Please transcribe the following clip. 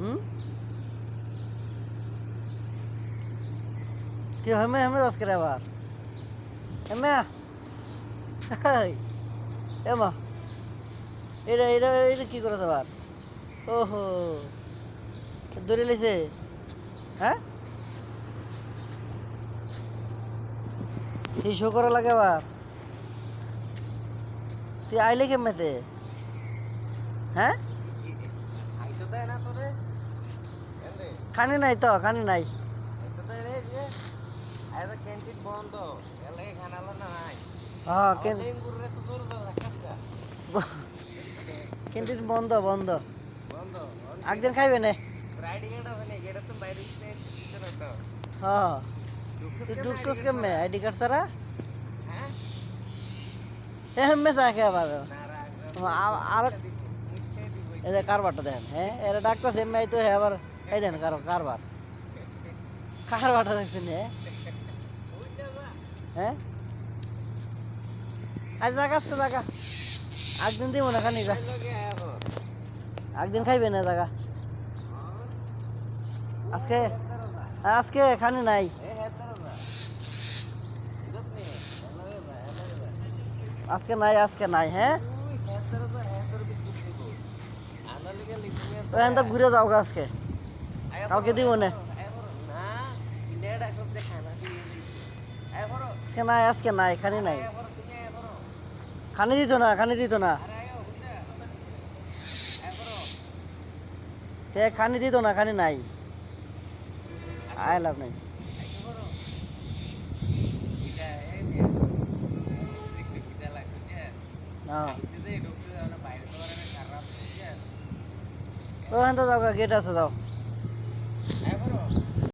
হুম কি হেমে হেমে আজকে আবার হেমে এমা এটা এটা এটা কি করেছে আবার ওহো ধরে লিছে হ্যাঁ এই শো করা লাগে আবার তুই আইলে কেমতে হ্যাঁ খানি নাই তো খানি নাই হ্যাঁ ক্যান্টিন বন্ধ বন্ধ একদিন খাইবে না হ্যাঁ তুই ঢুকছিস কেমনে আইডি কার্ড ছাড়া হেমে চাকে আবার আর এই যে কারবারটা দেখেন হ্যাঁ এরা ডাক্তার এমনি তো হ্যাঁ আবার এই দেন কারবার কারবারটা দেখছেন হ্যাঁ আজ জাগা আজকে জাগা একদিন দিব না খানি একদিন খাইবে না জাগা আজকে আজকে খানি নাই আজকে নাই হ্যাঁ এখান তো ঘুরে যাও আজকে কালকে দিব না আজকে নাই খানি নাই খানি দিত না খানি দিত না খানি নাই আয় লাভ নাই ওখান তো যাও গেট আছে যাও